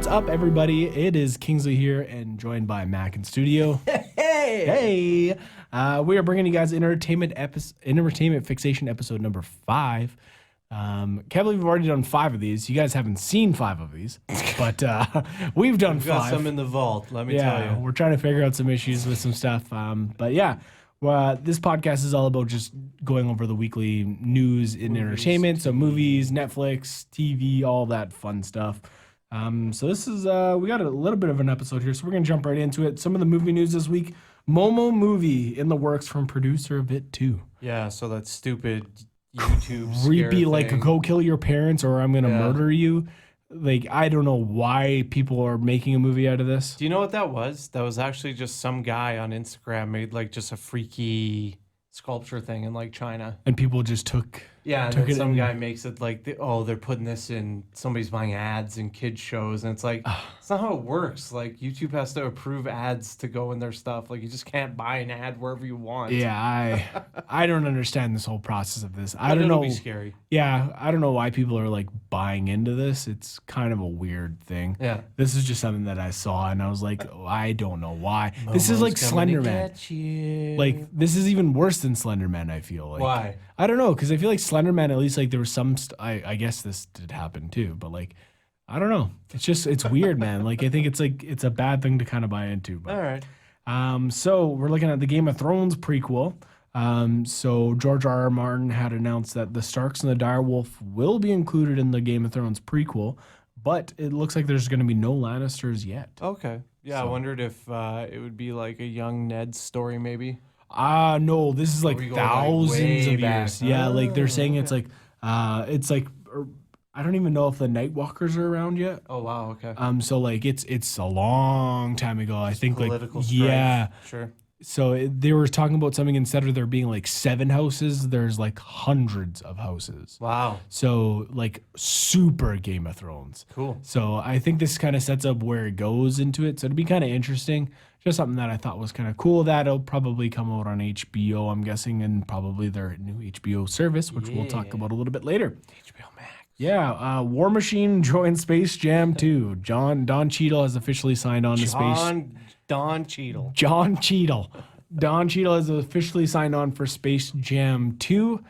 What's up, everybody? It is Kingsley here and joined by Mac in studio. Hey! We are bringing you guys entertainment fixation episode number 5. Can't believe we've already done 5 of these. You guys haven't seen 5 of these, but we've done 5. We've got some in the vault, let me tell you. We're trying to figure out some issues with some stuff. But yeah, this podcast is all about just going over the weekly news in entertainment. So movies, Netflix, TV, all that fun stuff. So this is, we got a little bit of an episode here, so we're going to jump right into it. Some of the movie news this week. Momo movie in the works from producer of it 2. Yeah, so that stupid YouTube Creepy, like, go kill your parents or I'm going to murder you. Like, I don't know why people are making a movie out of this. Do you know what that was? That was actually just some guy on Instagram made, like, just a freaky sculpture thing in, like, China. And people just took... Yeah, and then some guy makes it like, they're putting this in, somebody's buying ads in kids shows, and it's like, it's not how it works. Like, YouTube has to approve ads to go in their stuff. Like, you just can't buy an ad wherever you want. Yeah, I don't understand this whole process of this. I don't know. It'll be scary. Yeah, I don't know why people are, like, buying into this. It's kind of a weird thing. Yeah. This is just something that I saw, and I was like, I don't know why. This is like Slender Man. Like, this is even worse than Slender Man, I feel like. Why? I don't know, because I feel like Slender Man, at least, like, there was some... I guess this did happen, too, but, like, I don't know. It's just... It's weird, man. Like, I think it's, like, it's a bad thing to kind of buy into. But, all right. So, we're looking at the Game of Thrones prequel. So, George R.R. Martin had announced that the Starks and the Direwolf will be included in the Game of Thrones prequel, but it looks like there's going to be no Lannisters yet. Okay. Yeah, so, I wondered if it would be, like, a young Ned story, maybe. No, this is like thousands of back. years. Yeah, like they're saying it's like I don't even know if the Nightwalkers are around yet. Oh wow, okay. So like it's a long time ago. I think political like strife. Yeah, sure. So they were talking about something, instead of there being like 7 houses, there's like hundreds of houses. Wow. So like super Game of Thrones. Cool. So I think this kind of sets up where it goes into it. So it'd be kind of interesting. Just something that I thought was kind of cool. That'll probably come out on HBO, I'm guessing, and probably their new HBO service, which we'll talk about a little bit later. HBO Max. Yeah, War Machine joined Space Jam 2. Don Cheadle has officially signed on to Space... Don Cheadle. Don Cheadle. Don Cheadle has officially signed on for Space Jam 2.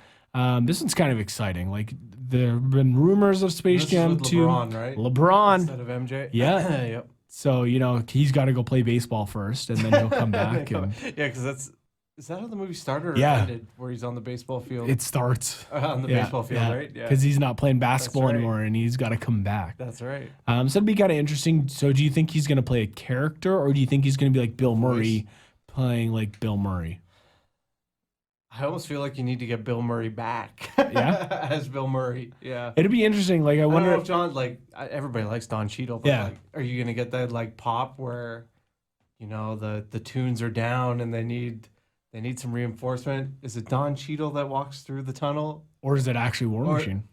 This one's kind of exciting. Like, there have been rumors of Space Jam 2. LeBron, right? LeBron. Instead of MJ? Yeah. Yep. So, you know, he's got to go play baseball first, and then he'll come back. Yeah, because is that how the movie started or ended, where he's on the baseball field? It starts. On the baseball field, right? Yeah. Because he's not playing basketball anymore, and he's got to come back. That's right. So it'd be kind of interesting. So do you think he's going to play a character, or do you think he's going to be like Bill Murray, playing like Bill Murray? I almost feel like you need to get Bill Murray back. Yeah? As Bill Murray. Yeah. It'd be interesting. Like, I wonder if John, like, everybody likes Don Cheadle, but like, are you going to get that like pop where, you know, the tunes are down and they need some reinforcement? Is it Don Cheadle that walks through the tunnel? Or is it actually War Machine?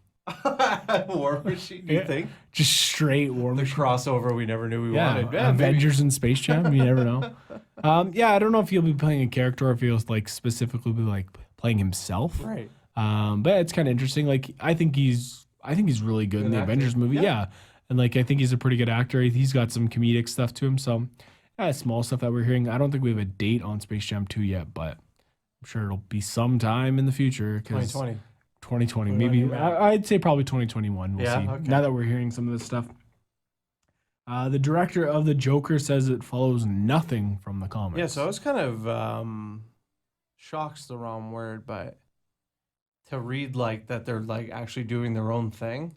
War Machine, do you think? Just straight War Machine. The crossover we never knew we wanted. Yeah, Avengers and Space Jam, you never know. I don't know if he'll be playing a character or if he'll like specifically be like playing himself. Right. But it's kind of interesting. Like, I think he's really good in the Avengers movie. Yeah. And like, I think he's a pretty good actor. He's got some comedic stuff to him. So small stuff that we're hearing. I don't think we have a date on Space Jam 2 yet, but I'm sure it'll be sometime in the future. 2020, maybe. I'd say probably 2021. We'll see. Okay. Now that we're hearing some of this stuff. The director of The Joker says it follows nothing from the comics. Yeah, so I was kind of shocked's the wrong word, but to read like that they're like actually doing their own thing.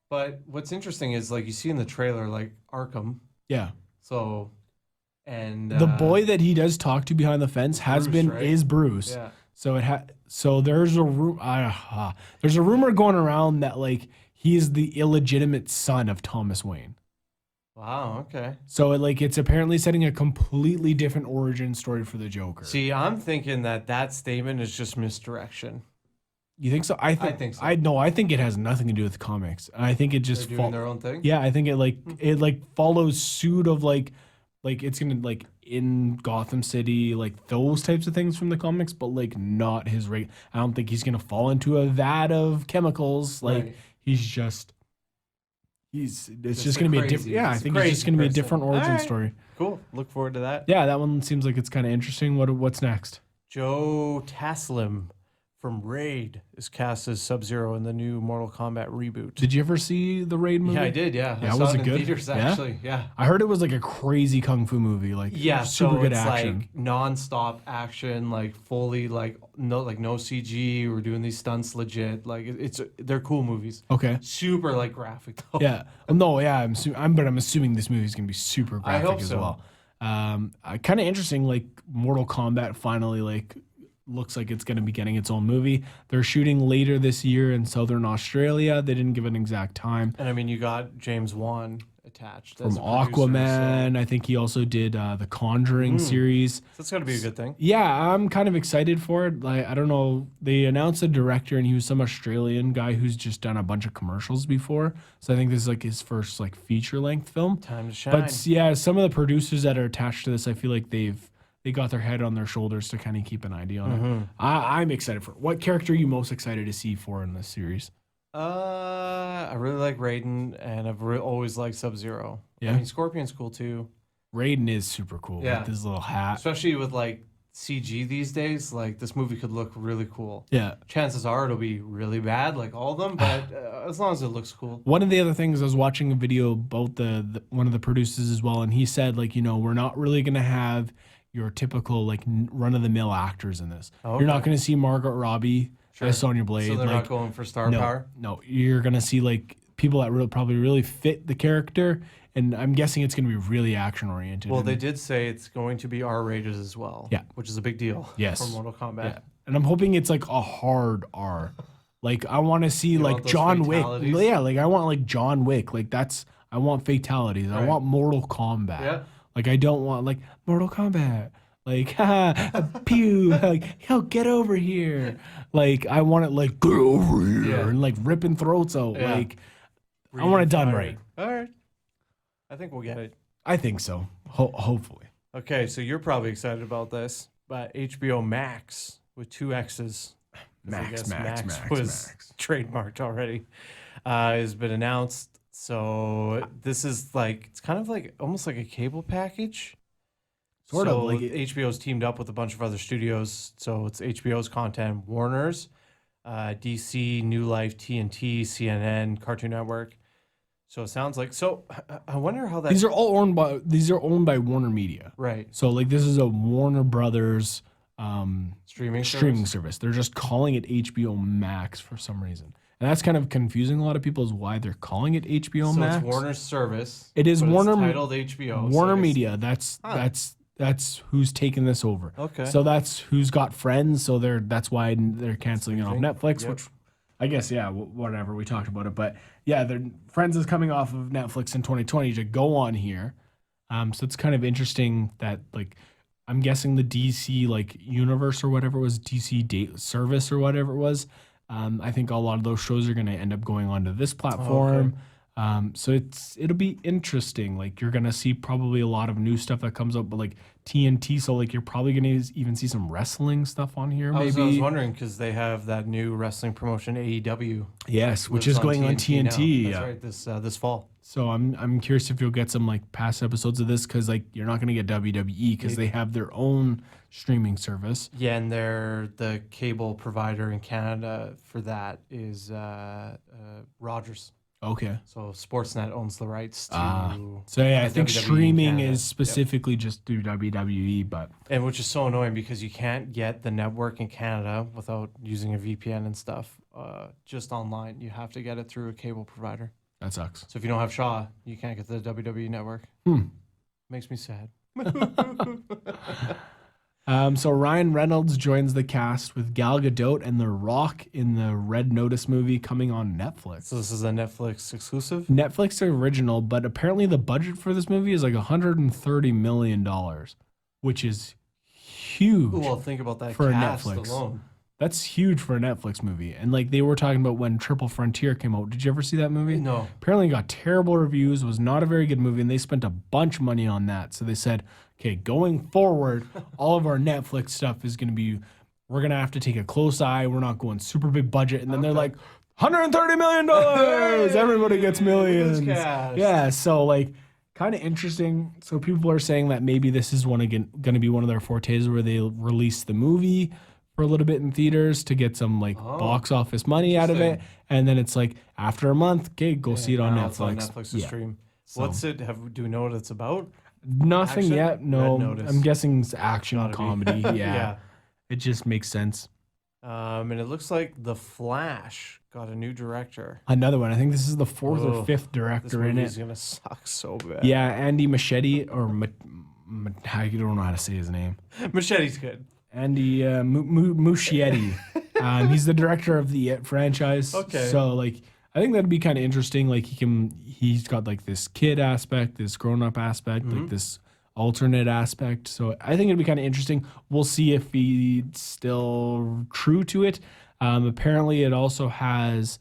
But what's interesting is like you see in the trailer like Arkham. Yeah. So and the boy that he does talk to behind the fence is Bruce. Yeah. So there's a rumor going around that like he is the illegitimate son of Thomas Wayne. Wow, okay. So it's apparently setting a completely different origin story for the Joker. See, I'm thinking that statement is just misdirection. You think so? I think so. I think it has nothing to do with the comics. I think it just doing their own thing. Yeah, I think it follows suit of like it's gonna like in Gotham City, like those types of things from the comics, but like not his rate. I don't think he's gonna fall into a vat of chemicals. Like he's it's Just just a going to be a crazy- different. Yeah, I just a think it's just crazy going to be a person. different origin Alright. story. Cool. Look forward to that. Yeah, that one seems like it's kind of interesting. What's next? Joe Taslim from Raid is cast as Sub-Zero in the new Mortal Kombat reboot. Did you ever see the Raid movie? Yeah, I did. Yeah, Yeah, I was saw it in good? theaters Yeah? actually. Yeah. I heard it was like a crazy kung fu movie, like Yeah, super so good it's action. like non-stop action, like fully like no CG. We're doing these stunts legit. Like they're cool movies. Okay. Super like graphic though. Yeah. No. Yeah. I'm assuming this movie is gonna be super I graphic hope as so. well. Kind of interesting. Like Mortal Kombat finally like looks like it's gonna be getting its own movie. They're shooting later this year in Southern Australia. They didn't give an exact time. And I mean, you got James Wan attached From as a producer, Aquaman, I think he also did the Conjuring series. so that's got to be a good thing. Yeah, I'm kind of excited for it. Like, I don't know, they announced a director, and he was some Australian guy who's just done a bunch of commercials before. So I think this is like his first like feature length film. Time to shine. But yeah, some of the producers that are attached to this, I feel like they got their head on their shoulders to kind of keep an idea on it. I'm excited for it. What character are you most excited to see for in this series? I really like Raiden, and I've always liked Sub-Zero. Yeah? I mean, Scorpion's cool too, Raiden is super cool Yeah. with his little hat. especially with like CG these days. Like this movie could look really cool. Yeah. Chances are it'll be really bad, like all of them, but as long as it looks cool. One of the other things, I was watching a video about the one of the producers as well, and he said, like, we're not really going to have your typical, like, run-of-the-mill actors in this. Okay. You're not going to see Margot Robbie as Sonya Blade. So they're like, not going for star no, power. No, you're going to see, like, people that probably really fit the character, and I'm guessing it's going to be really action-oriented. Well, and, they did say it's going to be R-rated as well. Yeah. Which is a big deal. Yes. For Mortal Kombat. yeah. And I'm hoping it's, like, a hard R. Like, I want to see, want like, those John Wick. fatalities? Yeah, like, I want, like, John Wick. Like, I want fatalities. I Right. want Mortal Kombat. Yeah. Like, I don't want, like, Mortal Kombat. Like, pew, like, yo, get over here. Like, I want it, like, get over here. Yeah. And, like, ripping throats out. Yeah. Like, I want it done Fire. right. All right. I think we'll get it. I think so. Hopefully. Okay, so you're probably excited about this, but HBO Max with two X's. 'cause I guess Max was trademarked already. Has been announced. So this is like it's kind of like almost like a cable package. Sort of, So like HBO's teamed up with a bunch of other studios. So it's HBO's content, Warner's, DC, New Life, TNT, CNN, Cartoon Network. So it sounds like I wonder how that These are all owned by Warner Media. right So, like, this is a Warner Brothers streaming service. They're just calling it HBO Max for some reason. And that's kind of confusing a lot of people, is why they're calling it HBO So Max. it's Warner's service. It is but it's Warner titled HBO. so Warner I guess- Media. That's who's taking this over. Okay. So that's who's got Friends. So that's why they're canceling it off Netflix. Yep. Which I guess whatever, we talked about it, but yeah, Friends is coming off of Netflix in 2020 to go on here. So it's kind of interesting that, like, I'm guessing the DC like universe or whatever it was, DC date service or whatever it was. I think a lot of those shows are going to end up going onto this platform. So it'll be interesting. Like, you're gonna see probably a lot of new stuff that comes up, but like TNT. So like you're probably gonna even see some wrestling stuff on here. I was Maybe wondering because they have that new wrestling promotion AEW, yes, which lives is going on TNT. now. Yeah. That's right. This fall. So I'm curious if you'll get some like past episodes of this, because like you're not gonna get WWE because they have their own streaming service. Yeah, and the cable provider in Canada for that is Rogers. Okay. So Sportsnet owns the rights to. So yeah, I think WWE in streaming Canada. is specifically just through WWE, but And which is so annoying because you can't get the network in Canada without using a VPN and stuff. Just online, you have to get it through a cable provider. that sucks. So if you don't have Shaw, you can't get the WWE network. Hmm. Makes me sad. So Ryan Reynolds joins the cast with Gal Gadot and The Rock in the Red Notice movie coming on Netflix. So this is a Netflix exclusive. Netflix original, but apparently the budget for this movie is like $130 million, which is huge. Well, think about that For cast Netflix. alone. That's huge for a Netflix movie. And like they were talking about when Triple Frontier came out. Did you ever see that movie? No. Apparently it got terrible reviews, was not a very good movie, and they spent a bunch of money on that. So they said, okay, going forward, all of our Netflix stuff is going to be, we're going to have to take a close eye. We're not going super big budget. And then they're like, $130 million. Everybody gets millions. Cast. Yeah. So like, kind of interesting. So people are saying that maybe this is going to be one of their fortes where they release the movie for a little bit in theaters to get some like box office money out of it, and then it's like after a month, okay, go see it on Netflix. It's on Netflix to stream. So, what's it? Do we know what it's about? Nothing Action? yet. No, Red Notice. I'm guessing it's action Gotta be. comedy. Yeah. Yeah. It just makes sense. And it looks like The Flash got a new director. Another one. I think this is the fourth or fifth director in it. This movie's gonna suck so bad. Yeah, Andy Machete or I don't know how to say his name. Machete's good. Andy Muschietti. He's the director of the It franchise. Okay. So like, I think that'd be kind of interesting. Like he's got like this kid aspect, this grown up aspect, like this alternate aspect. So I think it'd be kind of interesting. We'll see if he's still true to it. Apparently, it also has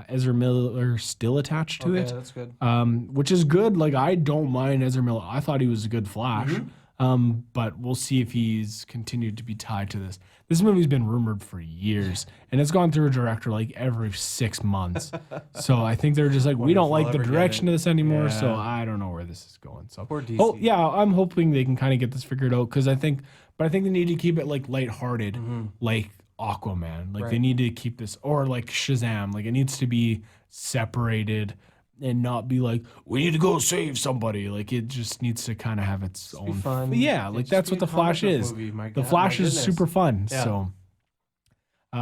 Ezra Miller still attached to it. That's good. Which is good. Like, I don't mind Ezra Miller. I thought he was a good Flash. But we'll see if he's continued to be tied to this. This movie's been rumored for years, and it's gone through a director like every 6 months. So I think they're just like, we don't like the direction of this anymore. So I don't know where this is going. So Poor DC. yeah, I'm hoping they can kind of get this figured out because I think they need to keep it like lighthearted, like Aquaman. Like they need to keep this, or like Shazam. Like it needs to be separated and not be like, we need to go save somebody. Like it just needs to kind of have its own fun. Yeah, like that's what the Flash is. The Flash is super fun. Yeah. So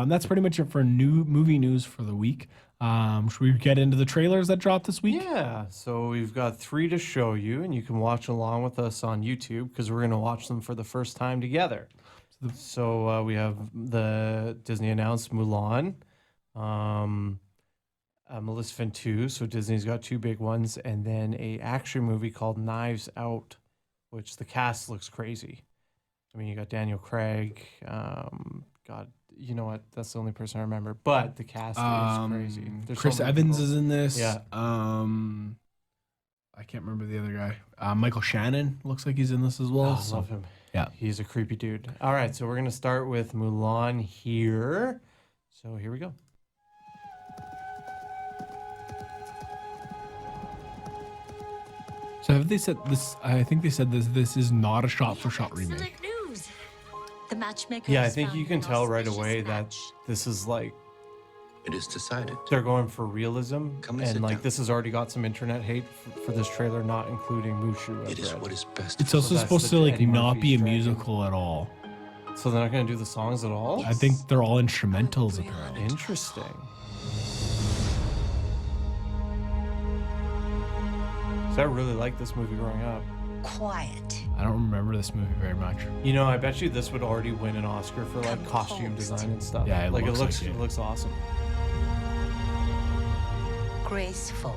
that's pretty much it for new movie news for the week. Should we get into the trailers that dropped this week? Yeah, so we've got 3 to show you, and you can watch along with us on YouTube because we're going to watch them for the first time together. So we have the Disney announced Mulan, Maleficent 2, so Disney's got 2 big ones, and then a action movie called Knives Out, which the cast looks crazy. I mean, you got Daniel Craig, God, you know what? That's the only person I remember, but the cast is crazy. There's Chris so many Evans people. is in this. Yeah. I can't remember the other guy. Michael Shannon looks like he's in this as well. I love him. Yeah. He's a creepy dude. All right, so we're going to start with Mulan here. So here we go. So have they said this? I think they said this is not a shot-for-shot remake. News. The matchmaker Yeah, I has think found you can an tell right auspicious away that match. this is like It is decided. they're going for realism, Come and and sit like down. this has already got some internet hate for this trailer, not including Mushu. It is what is best. It's for also that's supposed the to like Eddie not be a Murphy's dragon. musical at all. So they're not going to do the songs at all. I think they're all instrumentals apparently. Interesting. So I really liked this movie growing up. Quiet. I don't remember this movie very much. You know, I bet you this would already win an Oscar for like costume design and stuff. Yeah, it like looks like it it. looks awesome. Graceful.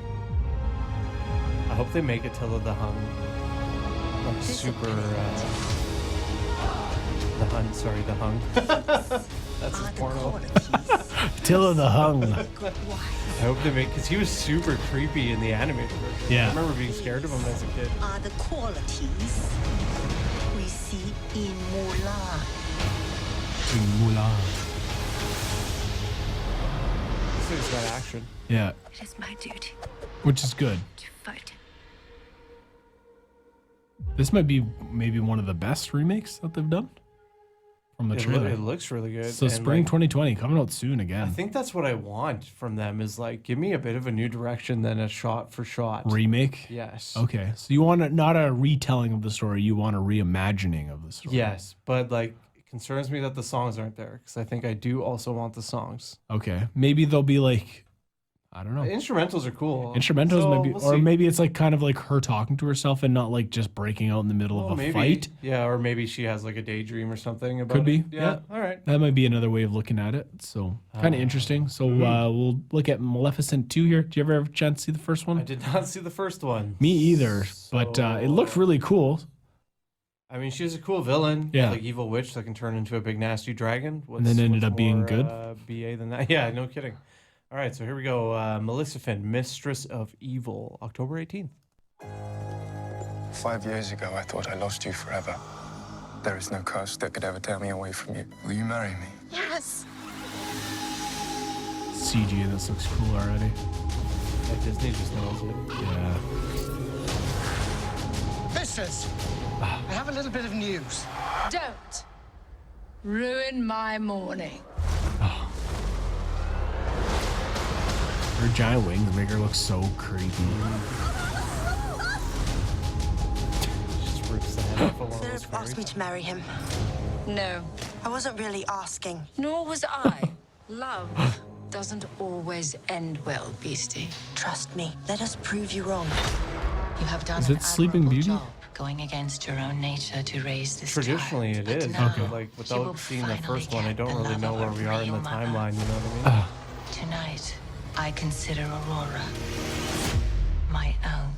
I hope they make Attila the Hun like super. The Hun, sorry, the Hung. That's his Are the porno. qualities Attila the Hung. that good I wife hope they make, because he was super creepy in the animated version. Yeah. I remember being scared of him as a kid. are the qualities we see in Mulan. Mulan. This thing's got action. Yeah, It is my duty which is good. to fight. This might be maybe one of the best remakes that they've done from the trailer. It looks really good. So and, spring like, 2020 coming out soon I again. think that's what I want from them is like, give me a bit of a new direction than a shot for shot. Remake. Yes. Okay, so you want not a retelling of the story, you want a reimagining of the story. Yes, but like it concerns me that the songs aren't there because I think I do also want the songs. Okay, maybe they'll be like, I don't know. Instrumentals are cool. Instrumentals So, maybe, we'll or see. maybe it's like kind of like her talking to herself and not like just breaking out in the middle Well, of a maybe. fight. Yeah, or maybe she has like a daydream or something about Could be, it. yeah. All right. That might be another way of looking at it. So kind of interesting. So we'll look at Maleficent 2 here. Do you ever have a chance to see the first one? I did not see the first one. Me either, but it looked really cool. I mean, she's a cool villain. Yeah. Like evil witch that can turn into a big nasty dragon. And then ended what's up being more, good? BA than that. Yeah, no kidding. All right, so here we go. Maleficent, Mistress of Evil, October 18th. 5 years ago, I thought I lost you forever. There is no curse that could ever tear me away from you. Will you marry me? Yes. CG in this looks cool already. Yeah, Disney just knows it. Yeah. Misters, I have a little bit of news. Don't ruin my morning. Her giant wings make her look so creepy. Just rips the head off of one of those Philip asked me fairies. to marry him. No, I wasn't really asking. nor was I. Love doesn't always end well, Beastie. Trust me. Let us prove you wrong. You have done Is an it Sleeping admirable Beauty? job going against your own nature to raise this Traditionally, child. it But is. now But like you will without seeing the finally first one, I get don't the really love know of where a we are in the real mother. timeline. You know what I mean? Tonight, I consider Aurora my own.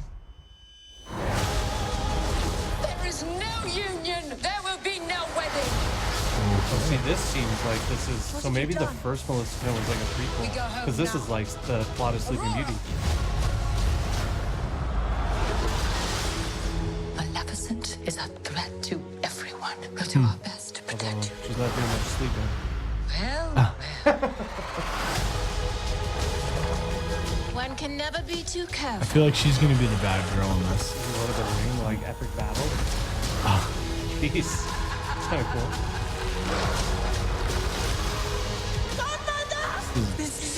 There is no union. There will be no wedding. So see, this seems like this is so. have Maybe you the done? first Maleficent was like a We prequel go home because this now. is like the plot of Sleeping Beauty. Maleficent is a threat to everyone. We'll do our best to Although protect you. she's not doing much sleeping. Well, well. One can never be too I careful. feel like she's gonna be the bad girl in this. This is Lord of the Ring, like epic battle. Jeez, it's kind of cool.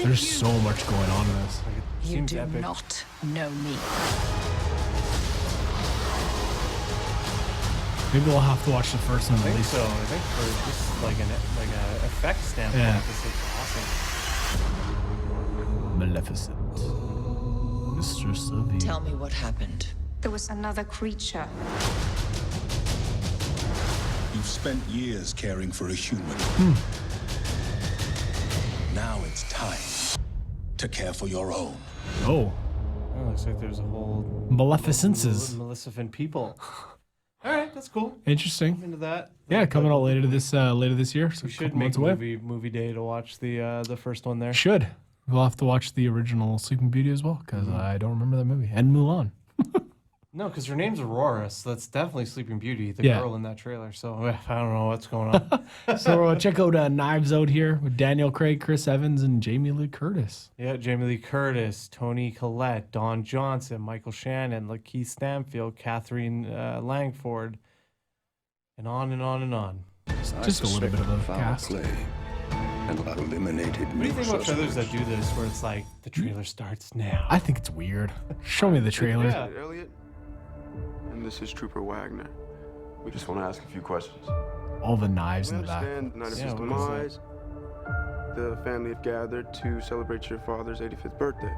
There's so much going on in this. Like, it You seems do epic. not know me. Maybe we'll have to watch the first one I at think least. so. I think for just like a effect standpoint, Yeah. this is awesome. Maleficent. Mistress of Evil. Tell me what happened. There was another creature. You've spent years caring for a human. Now it's time to care for your own. Oh, Oh, looks like there's a whole Maleficences. Maleficent people. All right, that's cool. Interesting. I'm into that. Yeah, coming out later this year. So We a should couple make months a away. movie day to watch the first one there. Should. We'll have to watch the original Sleeping Beauty as well because I don't remember that movie. And Mulan. No, because her name's Aurora, so that's definitely Sleeping Beauty, the Yeah. girl in that trailer. So I don't know what's going on. So check out Knives Out here with Daniel Craig, Chris Evans, and Jamie Lee Curtis. Yeah, Jamie Lee Curtis, Toni Collette, Don Johnson, Michael Shannon, Lakeith Stanfield, Catherine Langford, and on and on and on. Just a little bit of a Foul cast. play, and eliminated What do you think about trailers that do this, where it's like the trailer starts now? I think it's weird. Show me the trailer. Yeah. Elliot, and this is Trooper Wagner. We just want to ask a few questions. All the knives We in the back. understand the night of Yeah, his what is demise. The family have gathered to celebrate your father's 85th birthday.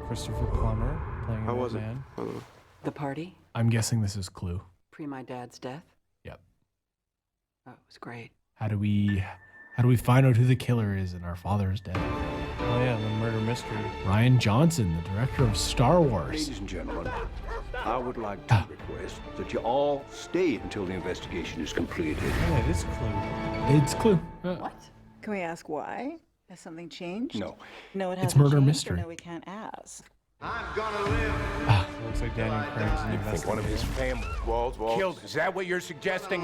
Christopher Plummer playing How an was old it? man. By the way? The party? I'm guessing this is Clue. Pre my dad's death? Yep. Oh, it was great. How do we find out who the killer is in Our Father's Dead? Oh yeah, the murder mystery. Ryan Johnson, the director of Star Wars. Ladies and gentlemen, I would like to request that you all stay until the investigation is completed. Yeah, it is Clue. It's Clue. What? Can we ask why? Has something changed? No. No, it It's hasn't murder changed, mystery. or no, we can't ask. It looks like Daniel Craig's in the I think one of his investigation. family Walls. killed. Is that what you're suggesting?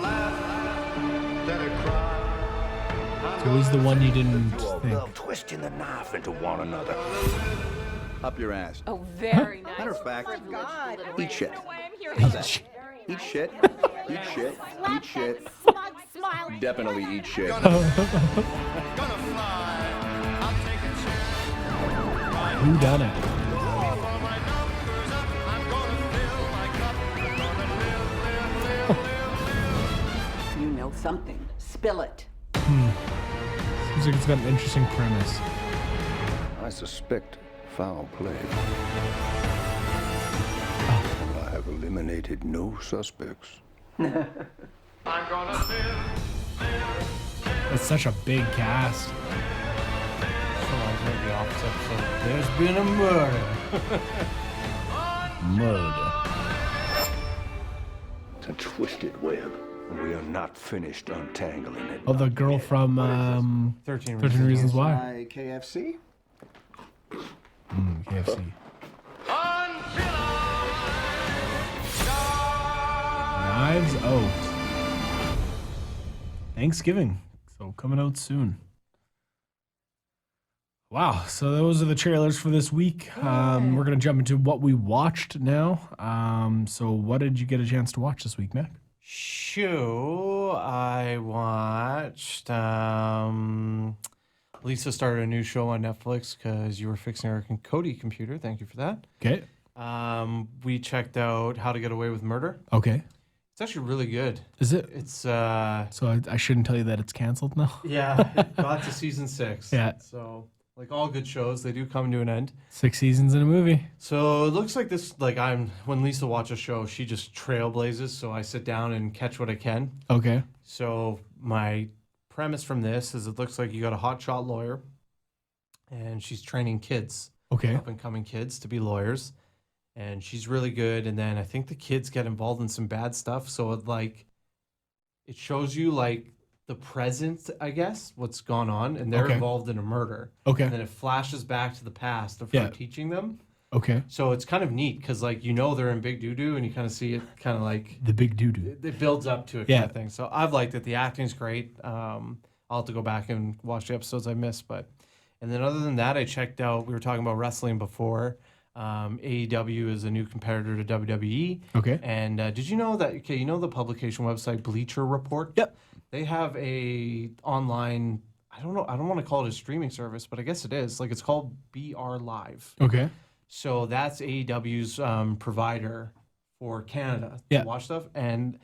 So he's the one you didn't You all think. love twisting the knife into one another. Up your ass. Oh, very nice. Matter of fact, Eat shit. Eat shit. Eat shit. Eat shit. Eat shit. Definitely eat shit. Who done it? You know something. Spill it. Seems like it's got an interesting premise. I suspect foul play. I have eliminated no suspects. It's such a big cast. So reminds me of the Office episode. There's been a murder. Murder. It's a twisted web, and we are not finished untangling it. Oh, the girl from 13 Reasons Why. KFC? KFC. Knives Out. Thanksgiving. So coming out soon. Wow. So those are the trailers for this week. We're going to jump into what we watched now. So what did you get a chance to watch this week, Mac? Shoo, I watched. Lisa started a new show on Netflix because you were fixing our Cody computer. Thank you for that. Okay. We checked out How to Get Away with Murder. Okay. It's actually really good. Is it? It's So I shouldn't tell you that it's canceled now? yeah, it got to season 6. Yeah. So like all good shows, they do come to an end. 6 seasons in a movie. So it looks like this, like when Lisa watches a show, she just trailblazes. So I sit down and catch what I can. Okay. So my premise from this is it looks like you got a hotshot lawyer and she's training kids, Okay. up and coming kids to be lawyers. And she's really good. And then I think the kids get involved in some bad stuff. So it shows you like the present, I guess, what's gone on. And they're Okay. involved in a murder. Okay. And then it flashes back to the past of Yeah. her teaching them. Okay. So it's kind of neat because like, they're in big doo-doo and you kind of see it kind of like The big doo-doo. it builds up to it Yeah. kind of thing. So I've liked it. The acting's great. I'll have to go back and watch the episodes I missed. And then other than that, I checked out, we were talking about wrestling before. AEW is a new competitor to WWE. Okay. And did you know that, you know the publication website Bleacher Report? Yep. They have a online, I don't want to call it a streaming service, but I guess it is. Like it's called BR Live. Okay. So that's AEW's provider for Canada Yeah. to watch stuff. And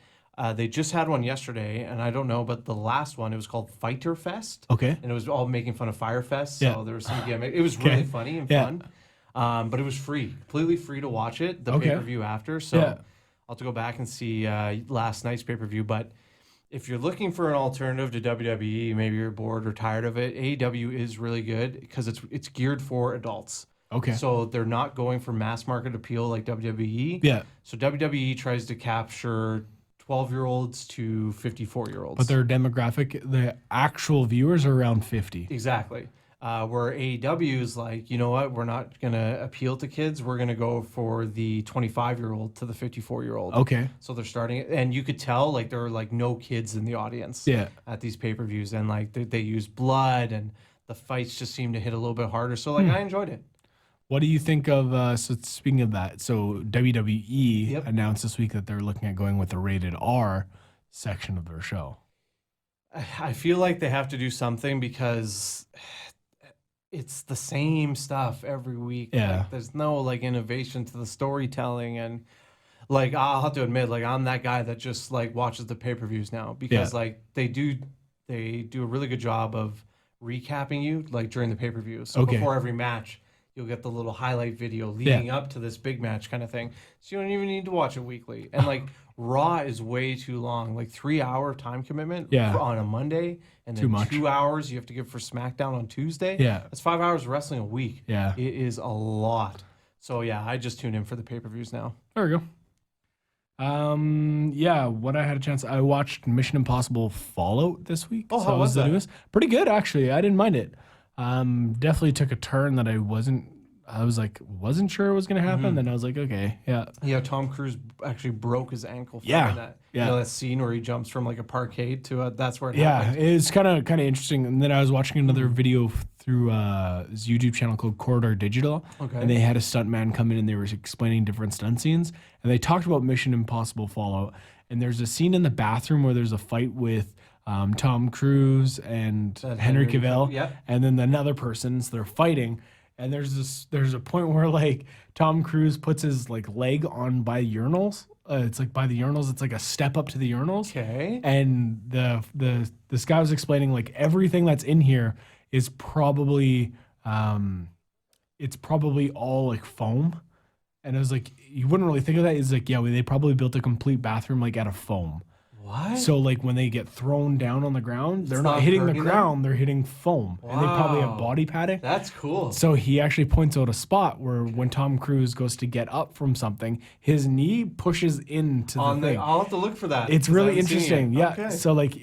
they just had one yesterday, and I don't know, but the last one, it was called Fighter Fest. Okay. And it was all making fun of Fire Fest. So Yeah. there was some gimmick. It was really funny and Yeah. fun. But it was free, completely free to watch it, the Okay. pay-per-view after. So Yeah. I'll have to go back and see last night's pay-per-view. But if you're looking for an alternative to WWE, maybe you're bored or tired of it, AEW is really good because it's geared for adults. Okay. So they're not going for mass market appeal like WWE. Yeah. So WWE tries to capture 12-year-olds to 54-year-olds. But their demographic, the actual viewers are around 50. Exactly. Where AEW is like, you know what, we're not going to appeal to kids. We're going to go for the 25-year-old to the 54-year-old. Okay. So they're starting it. And you could tell, like, there are, like, no kids in the audience Yeah. at these pay-per-views. And, like, they use blood, and the fights just seem to hit a little bit harder. So, like, I enjoyed it. What do you think of, so speaking of that, so WWE Yep. announced this week that they're looking at going with the rated R section of their show. I feel like they have to do something because it's the same stuff every week. Yeah. Like, there's no like innovation to the storytelling, and like I'll have to admit, like I'm that guy that just like watches the pay-per-views now because Yeah. like they do a really good job of recapping you like during the pay-per-view. So Okay. before every match, you'll get the little highlight video leading up to this big match kind of thing. So you don't even need to watch it weekly. And like Raw is way too long, like 3-hour time commitment on a Monday, and then Too much. 2 hours you have to give for SmackDown on Tuesday. Yeah. That's 5 hours of wrestling a week. Yeah. It is a lot. So yeah, I just tune in for the pay-per-views now. There we go. Yeah, what I had a chance, I watched Mission Impossible Fallout this week. Oh, so how it was the that? newest. Pretty good, actually. I didn't mind it. Definitely took a turn that I wasn't sure it was going to happen. Then I was like, okay, yeah. Yeah, Tom Cruise actually broke his ankle filming Yeah, that. yeah. You know that scene where he jumps from like a parkade to that's where it Yeah, happened. it's kind of interesting. And then I was watching another video through this YouTube channel called Corridor Digital, Okay. and they had a stuntman come in and they were explaining different stunt scenes, and they talked about Mission Impossible Fallout. And there's a scene in the bathroom where there's a fight with Tom Cruise and Henry Cavill, Yep. and then another person. So they're fighting, and there's a point where like Tom Cruise puts his like leg on by urinals. It's like by the urinals. It's like a step up to the urinals. Okay. And this guy was explaining like everything that's in here is probably it's probably all like foam. And I was like, you wouldn't really think of that. It's like, yeah, they probably built a complete bathroom like out of foam. What? So like when they get thrown down on the ground, they're It's not not hitting the hurting them? ground, they're hitting foam. And they probably have Wow. body padding. That's cool. So he actually points out a spot where when Tom Cruise goes to get up from something, his knee pushes into the thing. I'll have to look for that. It's 'cause I really haven't seen interesting. it. Yeah. Okay. So like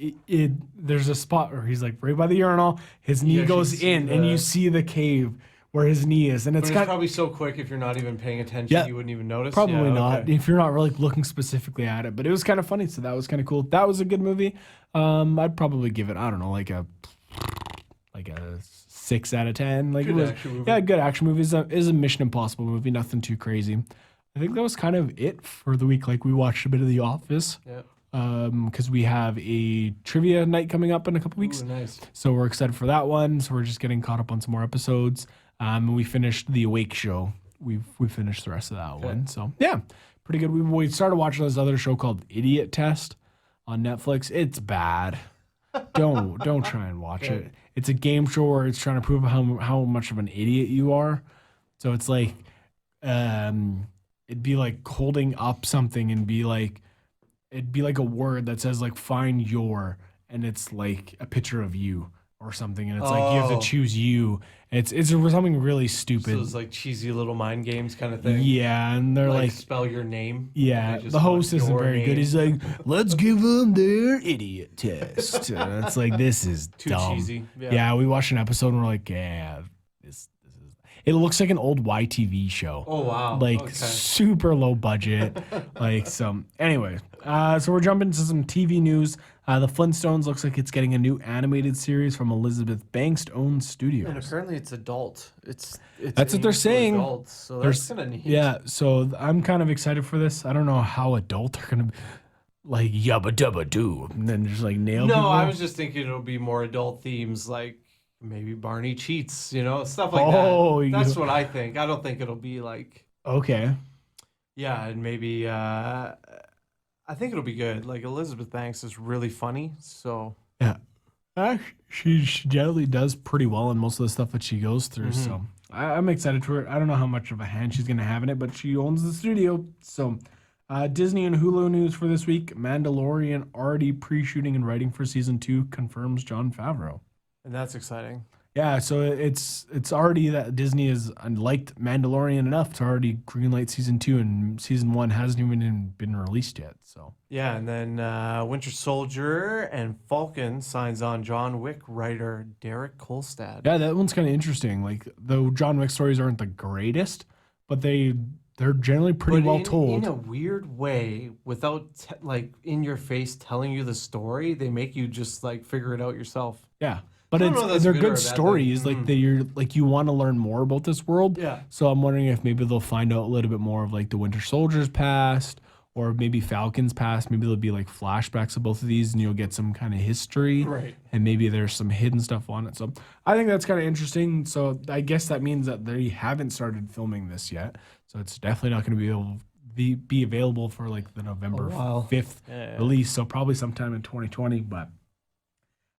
there's a spot where he's like right by the urinal, his knee actually goes see in, and the- you see the cave where his knee is, and But it's it's kind of probably so quick if you're not even paying attention, Yeah. you wouldn't even notice. probably Yeah, not okay. if you're not really looking specifically at it. But it was kind of funny, so that was kind of cool. That was a good movie. I'd probably give it, I don't know, like a like a 6 out of 10. Like Good it was, action movie. yeah, good action movie. Is a Mission Impossible movie. Nothing too crazy. I think that was kind of it for the week. Like we watched a bit of The Office. Yeah. Because we have a trivia night coming up in a couple weeks. Ooh, nice. So we're excited for that one. So we're just getting caught up on some more episodes. And we finished the Awake show. We finished the rest of that one. So yeah, pretty good. We started watching this other show called Idiot Test on Netflix. It's bad. Don't try and watch it. It's a game show where it's trying to prove how much of an idiot you are. So it's like it'd be like holding up something and it'd be like a word that says like find your, and it's like a picture of you or something, and it's like you have to choose you. It's something really stupid. So it's like cheesy little mind games kind of thing. Yeah, and they're like spell your name. Yeah, the host isn't very good. He's like, let's give them their idiot test. And it's like, this is too dumb. cheesy. Yeah, we watched an episode and we're like, yeah, this is. It looks like an old YTV show. Oh wow! Like super low budget. Like so. Anyway, so we're jumping into some TV news. The Flintstones looks like it's getting a new animated series from Elizabeth Banks-owned studios. And apparently it's adult. It's that's what they're saying. Adults, so that's kind of neat. Yeah, so I'm kind of excited for this. I don't know how adult they're gonna be, like yabba dabba doo, and then just like nail. No, people. I was just thinking it'll be more adult themes, like maybe Barney cheats, stuff like that. That's what I think. I don't think it'll be like. Okay. Yeah, and maybe I think it'll be good. Like Elizabeth Banks is really funny, so yeah. She generally does pretty well in most of the stuff that she goes through. Mm-hmm. So I'm excited for it. I don't know how much of a hand she's going to have in it, but she owns the studio. So Disney and Hulu news for this week. Mandalorian already pre-shooting and writing for season 2, confirms Jon Favreau. And that's exciting. Yeah, so it's already that Disney has liked Mandalorian enough to already greenlight season 2, and season 1 hasn't even been released yet. So yeah, and then Winter Soldier and Falcon signs on John Wick writer Derek Kolstad. Yeah, that one's kind of interesting. Like the John Wick stories aren't the greatest, but they're generally pretty well told. In a weird way, without like in your face telling you the story, they make you just like figure it out yourself. Yeah. But they're good stories. Like you want to learn more about this world. Yeah. So I'm wondering if maybe they'll find out a little bit more of like the Winter Soldier's past, or maybe Falcon's past. Maybe there'll be like flashbacks of both of these, and you'll get some kind of history. Right. And maybe there's some hidden stuff on it. So I think that's kind of interesting. So I guess that means that they haven't started filming this yet. So it's definitely not going to be able be available for like the November 5th release. So probably sometime in 2020, but.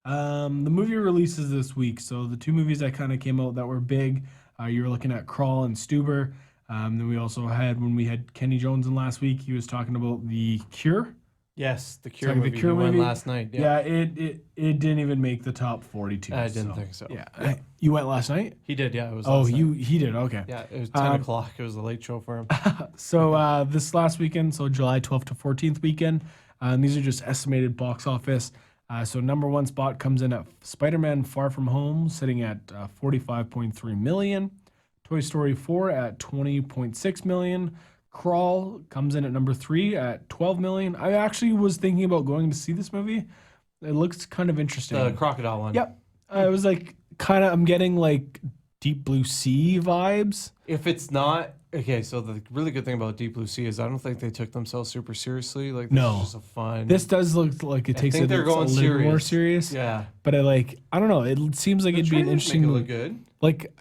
The movie releases this week. So the 2 movies that kind of came out that were big, you were looking at Crawl and Stuber. Then we also had, when we had Kenny Jones in last week, he was talking about The Cure. Yes, The Cure movie. The Cure movie last night. Yeah, it didn't even make the top 42. I didn't think so. Yeah. You went last night? He did, yeah. It was he did, okay. Yeah, it was 10 o'clock. It was a late show for him. So this last weekend, so July 12th to 14th weekend, these are just estimated box office. So number 1 spot comes in at Spider-Man Far From Home, sitting at 45.3 million. Toy Story 4 at 20.6 million. Crawl comes in at number 3 at 12 million. I actually was thinking about going to see this movie. It looks kind of interesting. The crocodile one. Yep. I was like, I'm getting like Deep Blue Sea vibes. If it's not, okay, so the really good thing about Deep Blue Sea is I don't think they took themselves super seriously. Like, this is just a fun. This does look like it takes it a little more serious. Yeah. But I don't know. It seems like it'd be an interesting. Make it look good. Like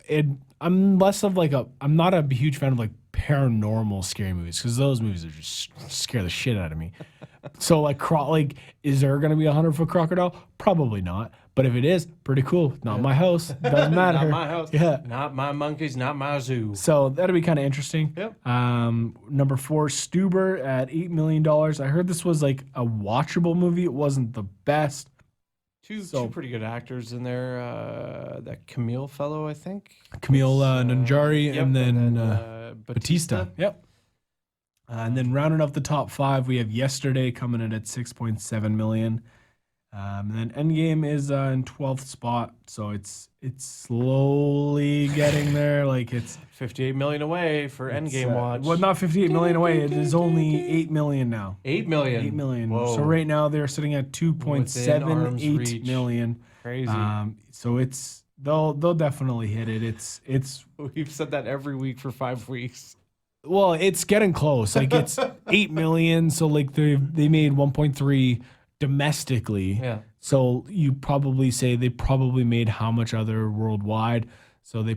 I'm less of like I'm not a huge fan of like paranormal scary movies, because those movies are just scare the shit out of me. So like is there gonna be a 100-foot crocodile? Probably not. But if it is, pretty cool. Not my house. Doesn't matter. Not my house. Yeah. Not my monkeys. Not my zoo. So that'll be kind of interesting. Yep. Number 4, Stuber at $8 million. I heard this was like a watchable movie. It wasn't the best. Two pretty good actors in there. That Camille fellow, I think. Camille Nanjiani, yep, and then Batista. Yep. And then rounding up the top 5, we have Yesterday coming in at 6.7 million. And then Endgame is in 12th spot, so it's slowly getting there. Like it's 58 million away for Endgame watch. Well, not 58 million away. It is only 8 million now. 8 million. 8 million. Whoa. So right now they're sitting at 2.78 million. Crazy. So it's They'll definitely hit it. It's We've said that every week for 5 weeks. well, it's getting close. Like it's 8 million, so like they made 1.3 domestically. Yeah. So you probably say they probably made how much other worldwide? So they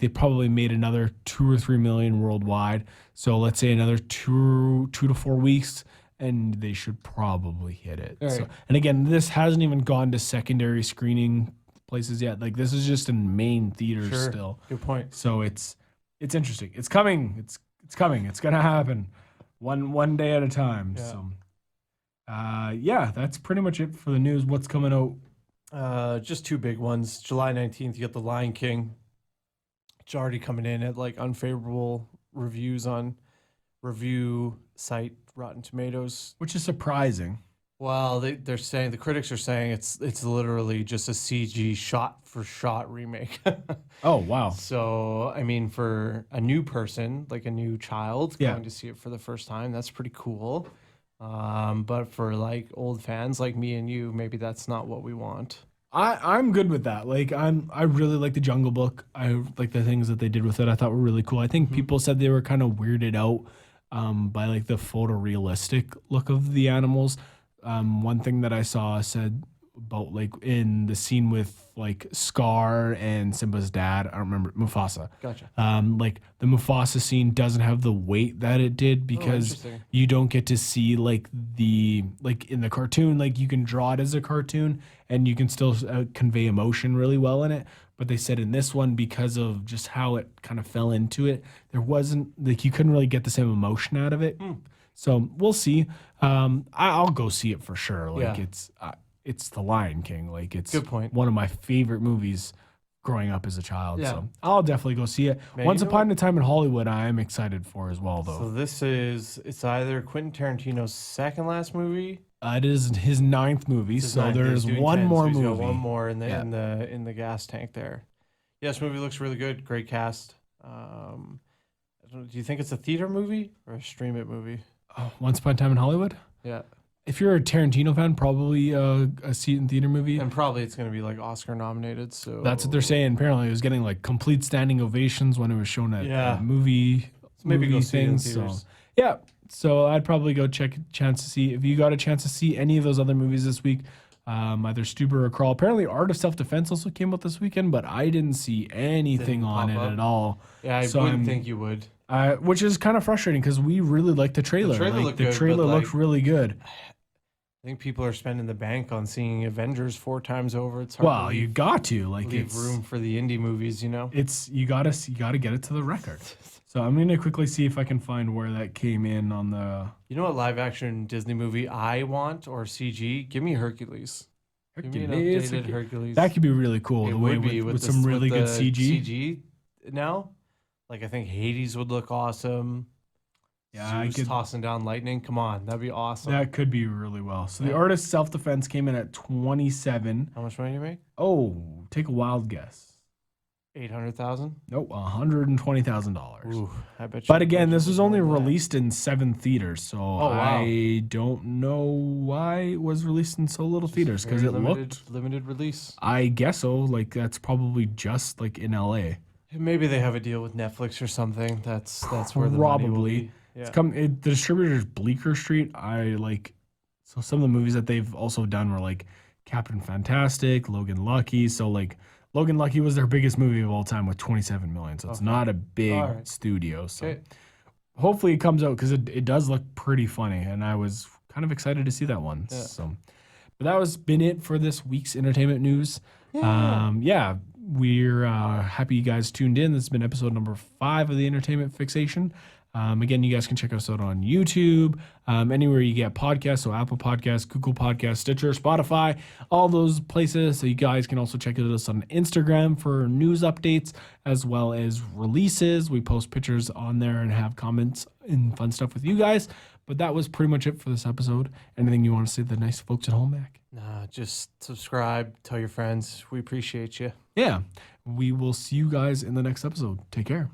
probably made another 2 or 3 million worldwide. So let's say another 2 to 4 weeks, and they should probably hit it. Right. So, and again, this hasn't even gone to secondary screening places yet. Like this is just in main theaters still. Good point. So it's interesting. It's coming. It's coming. It's gonna happen. One day at a time. Yeah. So yeah, that's pretty much it for the news. What's coming out? Just 2 big ones. July 19th, you get The Lion King. It's already coming in at like unfavorable reviews on review site Rotten Tomatoes. Which is surprising. Well, they're saying, the critics are saying it's literally just a CG shot for shot remake. Oh, wow. So, I mean, for a new person, like a new child going to see it for the first time, that's pretty cool. But for like old fans like me and you, maybe that's not what we want. I'm good with that. Like I really like the Jungle Book. I like the things that they did with it. I thought were really cool. I think people said they were kind of weirded out by like the photorealistic look of the animals. One thing that I saw said about like in the scene with like Scar and Simba's dad, I don't remember, Mufasa. Gotcha. Like the Mufasa scene doesn't have the weight that it did because you don't get to see like in the cartoon, like you can draw it as a cartoon and you can still convey emotion really well in it. But they said in this one, because of just how it kind of fell into it, there wasn't like you couldn't really get the same emotion out of it. So we'll see. I'll go see it for sure. Like it's The Lion King. Like it's Good point. one of my favorite movies growing up as a child. Yeah. So I'll definitely go see it. Man, Once you know Upon a Time in Hollywood, I am excited for as well, though. So it's either Quentin Tarantino's second last movie. It is his 9th movie, so there's one 10, more so he's got movie. one more in the gas tank there. Yeah, this movie looks really good. Great cast. Do you think it's a theater movie or a stream it movie? Oh, Once Upon a Time in Hollywood? Yeah. If you're a Tarantino fan, probably a seat in theater movie. And probably it's going to be like Oscar nominated. So that's what they're saying. Apparently, it was getting like complete standing ovations when it was shown at movie maybe go see it in things. So theaters. yeah, so I'd probably go check chance to see if you got a chance to see any of those other movies this week. Either Stuber or Crawl. Apparently, Art of Self-Defense also came out this weekend, but I didn't see anything on it at all. Yeah, I wouldn't think you would. Which is kind of frustrating because we really liked the trailer. The trailer looked really good. I think people are spending the bank on seeing Avengers 4 times over. It's hard to you got to leave room for the indie movies, you know. It's you gotta get it to the record. So I'm gonna quickly see if I can find where that came in on the. You know what live action Disney movie I want or CG? Give me Hercules. Give me an updated Hercules. That could be really cool. It the way would be with some really good CG. CG now, like I think Hades would look awesome. Yeah, Zeus tossing down lightning. Come on, that'd be awesome. That could be really well. So the Artist Self-Defense came in at 27. How much money do you make? Oh, take a wild guess. 800,000. Nope, $120,000. Ooh, I bet you. But again, this was only released in 7 theaters, so wow. I don't know why it was released in so little theaters because it looked limited release. I guess so. Like that's probably just like in LA. Maybe they have a deal with Netflix or something. That's where the money will be. Yeah. The distributor's Bleecker Street. So some of the movies that they've also done were like Captain Fantastic, Logan Lucky. So like Logan Lucky was their biggest movie of all time with 27 million. So it's not a big studio. So hopefully it comes out because it does look pretty funny, and I was kind of excited to see that one. Yeah. So, but that was been it for this week's entertainment news. Yeah. We're happy you guys tuned in. This has been episode number 5 of the Entertainment Fixation. Again, you guys can check us out on YouTube, anywhere you get podcasts, so Apple Podcasts, Google Podcasts, Stitcher, Spotify, all those places. So you guys can also check us on Instagram for news updates as well as releases. We post pictures on there and have comments and fun stuff with you guys. But that was pretty much it for this episode. Anything you want to say to the nice folks at home, Mac? Nah, just subscribe, tell your friends. We appreciate you. Yeah. We will see you guys in the next episode. Take care.